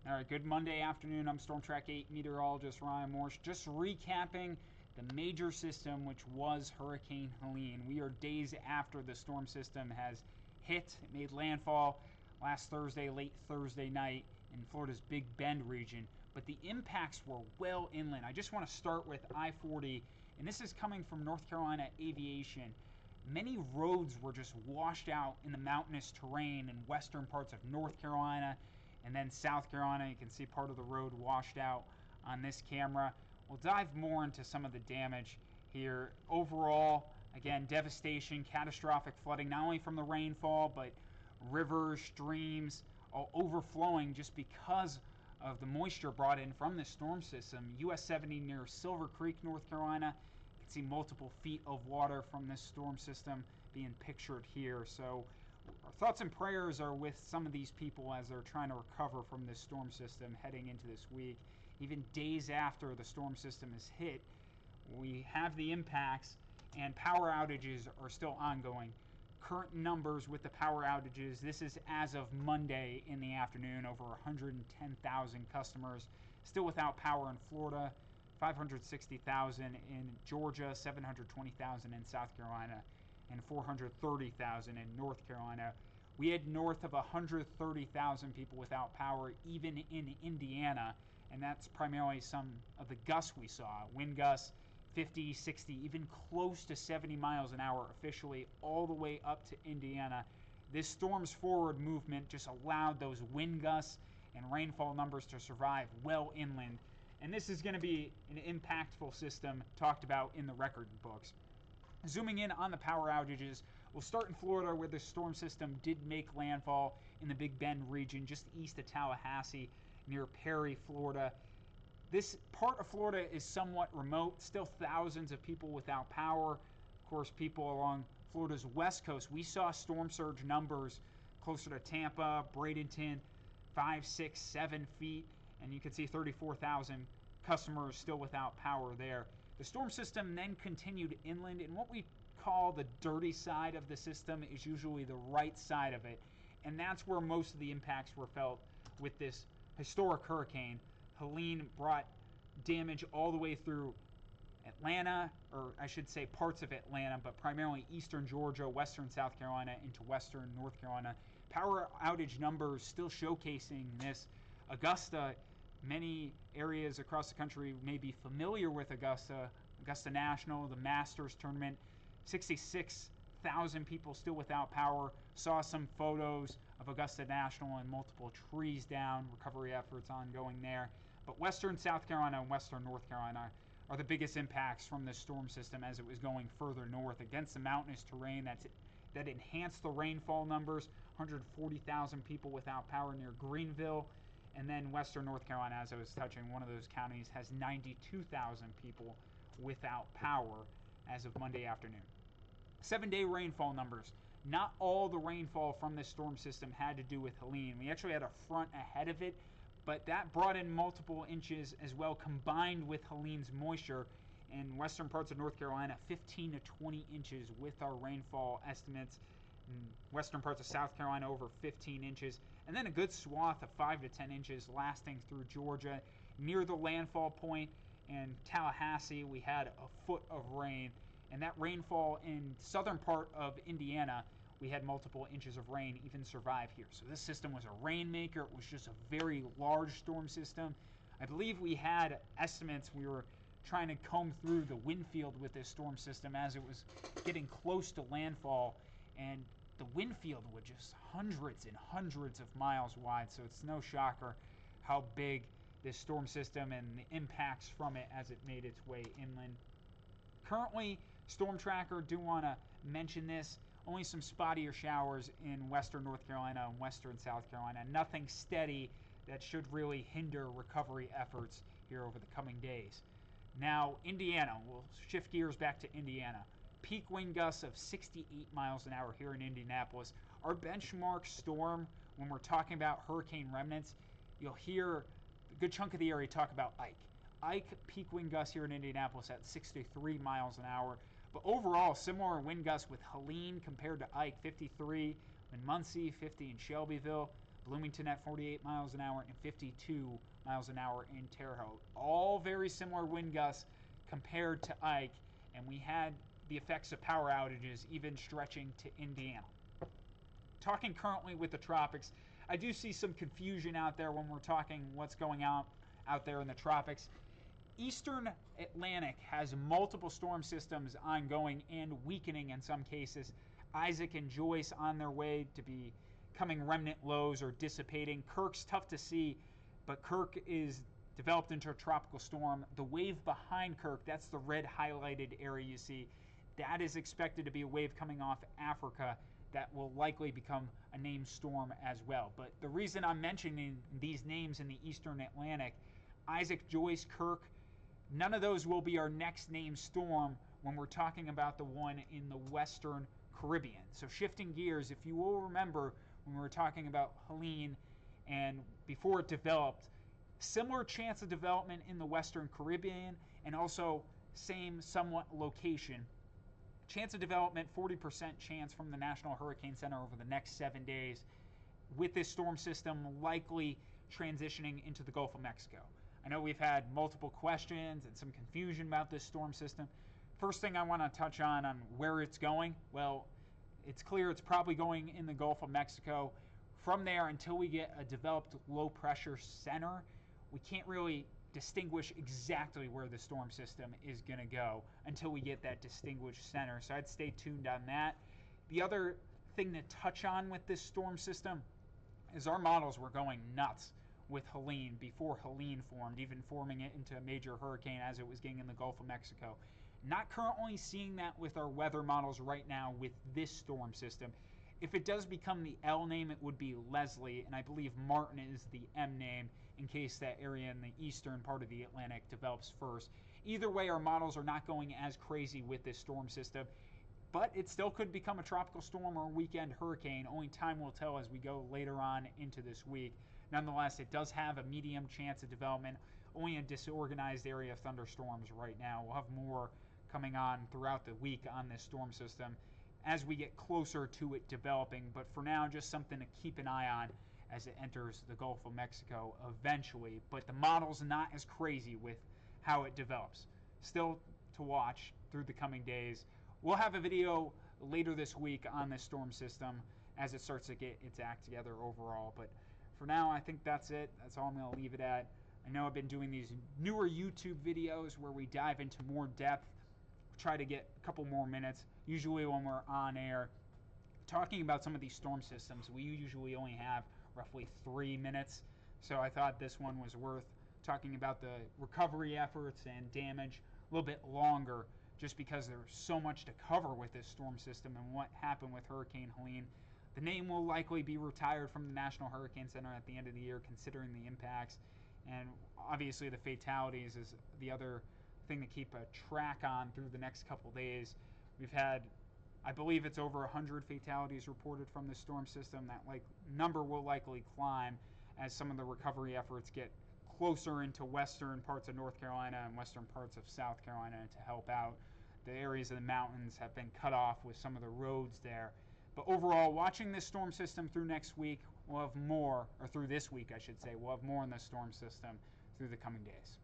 All right, good Monday afternoon. I'm Storm Track 8 meteorologist Ryan Morse. Just recapping the major system, which was Hurricane Helene. We are days after the storm system has hit. It made landfall last Thursday, late Thursday night in Florida's Big Bend region. But the impacts were well inland. I just want to start with I-40, and this is coming from North Carolina Aviation. Many roads were just washed out in the mountainous terrain in western parts of North Carolina and then South Carolina. You can see part of the road washed out on this camera. We'll dive more into some of the damage here. Overall, again, devastation, catastrophic flooding, not only from the rainfall, but rivers, streams, all overflowing just because of the moisture brought in from this storm system. US 70 near Silver Creek, North Carolina. You can see multiple feet of water from this storm system being pictured here. So our thoughts and prayers are with some of these people as they're trying to recover from this storm system heading into this week. Even days after the storm system is hit, we have the impacts and power outages are still ongoing. Current numbers with the power outages, this is as of Monday in the afternoon, over 110,000 customers still without power in Florida, 560,000 in Georgia, 720,000 in South Carolina, and 430,000 in North Carolina. We had north of 130,000 people without power, even in Indiana, and that's primarily some of the gusts we saw. Wind gusts 50, 60, even close to 70 miles an hour officially, all the way up to Indiana. This storm's forward movement just allowed those wind gusts and rainfall numbers to survive well inland. And this is going to be an impactful system talked about in the record books. Zooming in on the power outages, we'll start in Florida where the storm system did make landfall in the Big Bend region just east of Tallahassee near Perry, Florida. This part of Florida is somewhat remote, still thousands of people without power. Of course, people along Florida's west coast, we saw storm surge numbers closer to Tampa, Bradenton, 5, 6, 7 feet, and you can see 34,000 customers still without power there. The storm system then continued inland, and what we call the dirty side of the system is usually the right side of it, and that's where most of the impacts were felt with this historic hurricane. Helene brought damage all the way through Atlanta, or I should say parts of Atlanta, but primarily eastern Georgia, western South Carolina, into western North Carolina. Power outage numbers still showcasing this. Augusta, many areas across the country may be familiar with Augusta National, the Masters tournament. 66,000 people still without power. Saw some photos of Augusta National and multiple trees down. Recovery efforts ongoing there. But western South Carolina and western North Carolina are the biggest impacts from this storm system as it was going further north against the mountainous terrain that enhanced the rainfall numbers. 140,000 people without power near Greenville. And then western North Carolina, as I was touching, one of those counties has 92,000 people without power as of Monday afternoon. 7-day rainfall numbers. Not all the rainfall from this storm system had to do with Helene. We actually had a front ahead of it, but that brought in multiple inches as well, combined with Helene's moisture. In western parts of North Carolina, 15 to 20 inches with our rainfall estimates. In western parts of South Carolina, over 15 inches, and then a good swath of 5 to 10 inches lasting through Georgia. Near the landfall point in Tallahassee, we had a foot of rain, and that rainfall in southern part of Indiana, we had multiple inches of rain even survive here. So this system was a rainmaker. It was just a very large storm system. I believe we had estimates. We were trying to comb through the wind field with this storm system as it was getting close to landfall, and the wind field was just hundreds and hundreds of miles wide, so it's no shocker how big this storm system and the impacts from it as it made its way inland. Currently, Storm Tracker, do want to mention this, only some spottier showers in western North Carolina and western South Carolina. Nothing steady that should really hinder recovery efforts here over the coming days. Now, Indiana, we'll shift gears back to Indiana. Peak wind gusts of 68 miles an hour here in Indianapolis. Our benchmark storm, when we're talking about hurricane remnants, you'll hear a good chunk of the area talk about Ike. Ike peak wind gusts here in Indianapolis at 63 miles an hour. But overall, similar wind gusts with Helene compared to Ike, 53 in Muncie, 50 in Shelbyville. Bloomington at 48 miles an hour, and 52 miles an hour in Terre Haute. All very similar wind gusts compared to Ike, and we had the effects of power outages even stretching to Indiana. Talking currently with the tropics, I do see some confusion out there when we're talking what's going on out there in the tropics. Eastern Atlantic has multiple storm systems ongoing and weakening in some cases. Isaac and Joyce on their way to becoming remnant lows or dissipating. Kirk's tough to see, but Kirk is developed into a tropical storm. The wave behind Kirk, that's the red highlighted area you see, that is expected to be a wave coming off Africa that will likely become a named storm as well. But the reason I'm mentioning these names in the Eastern Atlantic, Isaac, Joyce, Kirk, none of those will be our next named storm when we're talking about the one in the Western Caribbean. So shifting gears, if you will remember when we were talking about Helene and before it developed, similar chance of development in the Western Caribbean and also same somewhat location. Chance of development, 40% chance from the National Hurricane Center over the next 7 days, with this storm system likely transitioning into the Gulf of Mexico. I know we've had multiple questions and some confusion about this storm system. First thing I want to touch on where it's going. Well, it's clear it's probably going in the Gulf of Mexico. From there, until we get a developed low pressure center, we can't really distinguish exactly where the storm system is going to go until we get that distinguished center. So I'd stay tuned on that. The other thing to touch on with this storm system is our models were going nuts with Helene before Helene formed, even forming it into a major hurricane as it was getting in the Gulf of Mexico. Not currently seeing that with our weather models right now with this storm system. If it does become the L name, it would be Leslie, and I believe Martin is the M name in case that area in the eastern part of the Atlantic develops first. Either way, our models are not going as crazy with this storm system, but it still could become a tropical storm or a weekend hurricane. Only time will tell as we go later on into this week. Nonetheless, it does have a medium chance of development, only a disorganized area of thunderstorms right now. We'll have more coming on throughout the week on this storm system as we get closer to it developing, but for now, just something to keep an eye on as it enters the Gulf of Mexico eventually. But the model's not as crazy with how it develops. Still to watch through the coming days. We'll have a video later this week on this storm system as it starts to get its act together overall. But for now, I think that's it. That's all I'm going to leave it at. I know I've been doing these newer YouTube videos where we dive into more depth, try to get a couple more minutes. Usually when we're on air talking about some of these storm systems, we usually only have roughly 3 minutes. So I thought this one was worth talking about the recovery efforts and damage a little bit longer, just because there's so much to cover with this storm system and what happened with Hurricane Helene. The name will likely be retired from the National Hurricane Center at the end of the year, considering the impacts. And obviously the fatalities is the other thing to keep a track on through the next couple days. We've had, I believe it's over 100 fatalities reported from the storm system. That number will likely climb as some of the recovery efforts get closer into western parts of North Carolina and western parts of South Carolina to help out. The areas of the mountains have been cut off with some of the roads there. But overall, watching this storm system through next week, we'll have more, or through this week I should say, we'll have more on the storm system through the coming days.